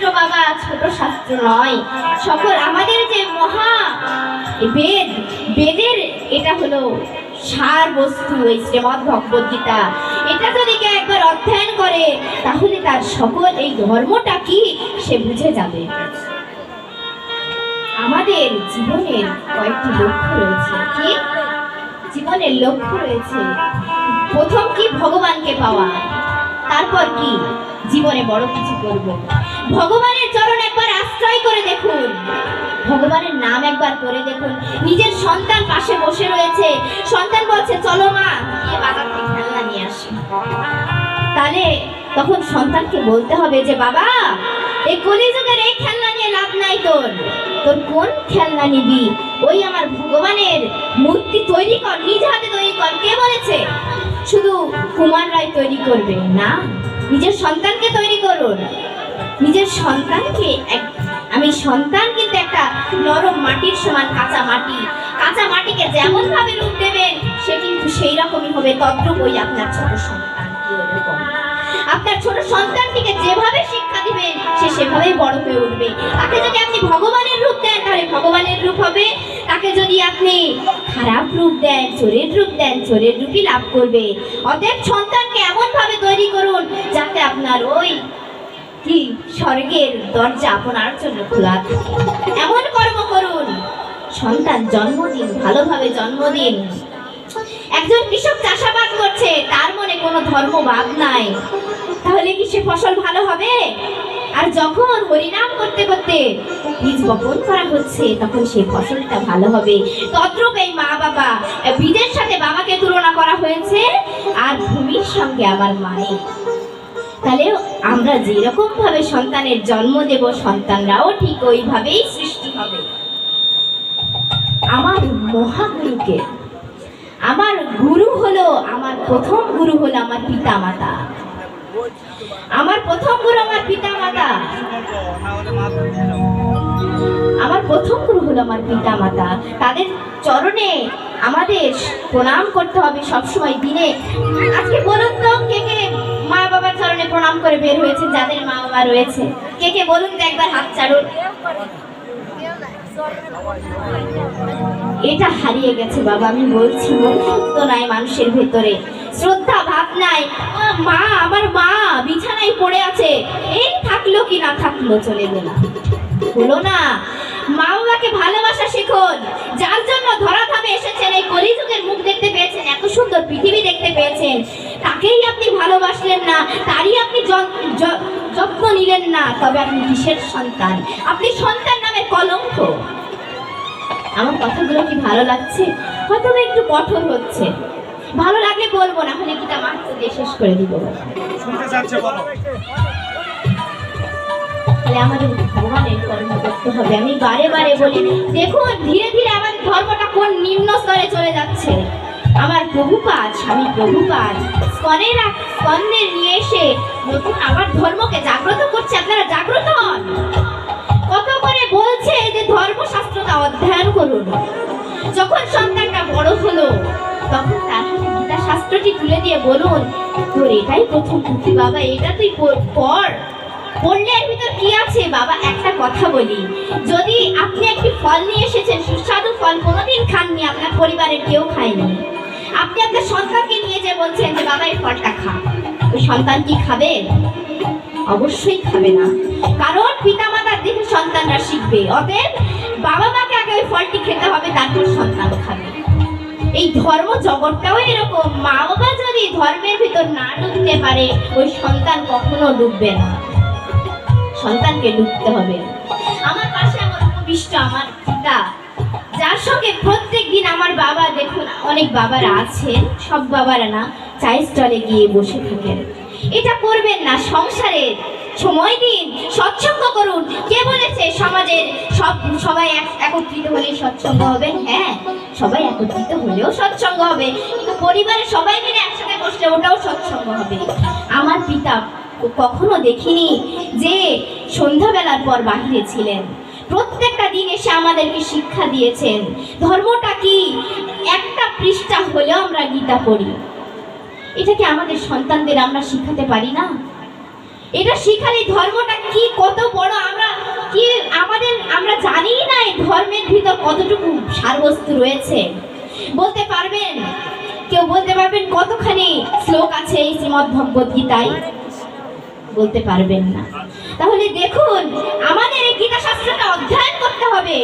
শাস্ত্র বাবা ছোট শাস্ত্র নয়, সকল আমাদের যে মহা বেদ, বেদের এটা হলো সার বস্তু, এই শ্রীমদ্ ভগবদ গীতা। এটা যদি কেউ একবার অধ্যয়ন করে তাহলে তার সকল এই ধর্মটা কি সে বুঝে যাবে। আমাদের জীবনের কয়েকটি লক্ষ্য রয়েছে। কি জীবনের লক্ষ্য রয়েছে? প্রথম কি ভগবানকে পাওয়া, তারপর কি জীবনে বড় কিছু করব। ভগবানের চরণ একবার আশ্রয় করে দেখুন, ভগবানের নাম একবার করে দেখুন। নিজের সন্তান পাশে বসে রয়েছে, সন্তান বলছে চলো মা গিয়ে বাজার থেকে খেলনা নিয়ে আসি, তাহলে তখন সন্তানকে বলতে হবে যে বাবা এই কলিযুগের এই খেলনা নিয়ে লাভ নাই, তোর তোর কোন খেলনা নিবি? ওই আমার ভগবানের মূর্তি তৈরি কর, নিজ হাতে তৈরি কর। কে বলেছে শুধু কুমার রায় তৈরি করবে? না, নিজের সন্তানকে তৈরি করুন। নিজের সন্তানকে আমি সন্তান কিন্তু একটা নরম মাটির সমান, কাঁচা মাটি। কাঁচা মাটিকে যেমন ভাবে রূপ দেবেন সে কিন্তু সেই রকমই হবে। তদ্রূপ ওই আপনার ছোট সন্তান এরকম, আপনার ছোট সন্তানটিকে যেভাবে শিক্ষা দিবেন সে সেভাবেই বড় হয়ে উঠবে। তাকে যদি আপনি ভগবানের রূপ দেন তাহলে ভগবানের রূপ হবে, তাকে যদি আপনি খারাপ রূপ দেন, চোরের রূপ দেন, চোরের রূপই লাভ করবে। অতএব সন্তানকে এমন ভাবে তৈরি করুন যাতে আপনার ওই কি স্বর্গের দরজা আপনার জন্য খোলা থাকে। এমন কর্ম করুন। সন্তান জন্মদিন ভালোভাবে জন্মদিন। একজন কৃষক চাষাবাদ করছে, তার মনে কোনো ধর্মভাব নাই, তাহলে কি সে ফসল ভালো হবে? আর যখন হরিনাম করতে করতে বীজ বপন করা হচ্ছে তখন সেই ফসলটা ভালো হবে। তদ্রূপ এই মা বাবা, বীজের সাথে বাবাকে তুলনা করা হয়েছে আর ভূমির সঙ্গে আমার মায়ের। তাহলে আমরা যেরকম ভাবে সন্তানের জন্ম দেব সন্তানরাও ঠিক ওইভাবেই সৃষ্টি হবে। আমার মহাগুরুকে, আমার গুরু হলো, আমার প্রথম গুরু হলো আমার পিতা মাতা। আমার প্রথম গুরু আমার পিতা মাতা। আমার প্রথম গুরু হলো আমার পিতা মাতা। তাদের চরণে আমাদের প্রণাম করতে হবে সবসময় দিনে। আজকে বলুন তো কে কে মা বাবার চরণে প্রণাম করে বের হয়েছে? যাদের মা বাবা রয়েছে কে কে বলুন তো, একবার হাত চাড়ুন। এটা হারিয়ে গেছে বাবা, আমি বলছি মনুষ্যত্ব নাই মানুষের ভেতরে, শ্রদ্ধা ভাব নাই। মা, আমার মা বিছানায় পড়ে আছে, এই থাকলো কি না থাকলো, চলে গেল, হলো না। মা বাবাকে ভালোবাসা শিখুন। যার জন্য ধরাধামে এসেছেন, এই কলিযুগের মুখ দেখতে পেয়েছেন, এত সুন্দর পৃথিবী দেখতে পেয়েছেন, তাকেই আপনি ভালোবাসলেন না, তারই আপনি যত্ন নিলেন না, তবে আপনি কিসের সন্তান? আপনি সন্তান নামে কলঙ্ক। আমার কথাগুলো কি ভালো লাগছে? হয়তো একটু কঠোর হচ্ছে, ভালো লাগলে বলবো, না হলে গীতা মাত্র দিয়ে শেষ করে দিব। আমাদের ভগবানের কর্ম করতে হবে। আমি বারে বারে বলি, দেখুন ধীরে ধীরে আমাদের ধর্মটা কোন নিম্ন স্তরে চলে যাচ্ছে। আমার প্রভুপাদ, স্বামী প্রভুপাদ স্কন্ধের নিয়ে এসে নতুন আমার ধর্মকে জাগ্রত করছে। আপনারা জাগ্রত হন। কত করে বলছে যে ধর্মশাস্ত্রটা অধ্যয়ন করুন। যখন সন্তানটা বড় হলো তখন তার হাতে গীতা শাস্ত্রটি তুলে দিয়ে বলুন, তোর এটাই প্রথম পুঁথি বাবা, এটা তুই পড়। পড়লে এর ভিতর কি আছে বাবা? একটা কথা বলি, যদি আপনি একটি ফল নিয়ে এসেছেন, সুস্বাদু ফল কোনোদিন খাননি, আপনার পরিবারের কেউ খায়নি, আপনি আপনার সন্তানকে নিয়ে যে বলছেন যে বাবা এই ফলটা খা, ওই সন্তান কি খাবে? অবশ্যই খাবে না, কারণ পিতামাতার দেখে সন্তানরা শিখবে। অতএব বাবা মাকে আগে ওই ফলটি খেতে হবে, তারপর সন্তান খাবে। এই ধর্ম জগৎটাও এরকম, মা বাবা যদি ধর্মের ভিতর না ঢুকতে পারে ওই সন্তান কখনো ডুববে না, সন্তানকে ডুবতে হবে। আমার পাশে আমার উপবিষ্ট আমার পিতা, যার সঙ্গে প্রত্যেক দিন আমার বাবা, দেখুন অনেক বাবারা আছেন, সব বাবারা না, চায়ের স্টলে গিয়ে বসে থাকেন। এটা করবেন না। সংসারে সময় দিন, সৎসঙ্গ করুন। কে বলেছে সমাজের সবাই একত্রিত হলেই সৎসঙ্গ হবে? হ্যাঁ, সবাই একত্রিত হলেও সৎসঙ্গ হবে, কিন্তু পরিবারের সবাই মিলে একসাথে বসলে ওটাও সৎসঙ্গ হবে। আমার পিতা কখনো দেখিনি যে সন্ধ্যাবেলার পর বাহিরে ছিলেন। প্রত্যেকটা দিন এসে আমাদেরকে শিক্ষা দিয়েছেন। ধর্মটা কি? একটা পৃষ্ঠা হলেও আমরা গীতা পড়ি। এটা কি আমাদের সন্তানদের আমরা শিখাতে পারি না? এটা শিখালে ধর্মটা কি, কত বড় কতটুকু সারবস্তু রয়েছে বলতে পারবেন? কেউ বলতে পারবেন কতখানি শ্লোক আছে এই শ্রীমদ্ ভগবদ গীতায়? বলতে পারবেন না। তাহলে দেখুন, আমাদের এই গীতা শাস্ত্রটা অধ্যয়ন করতে হবে।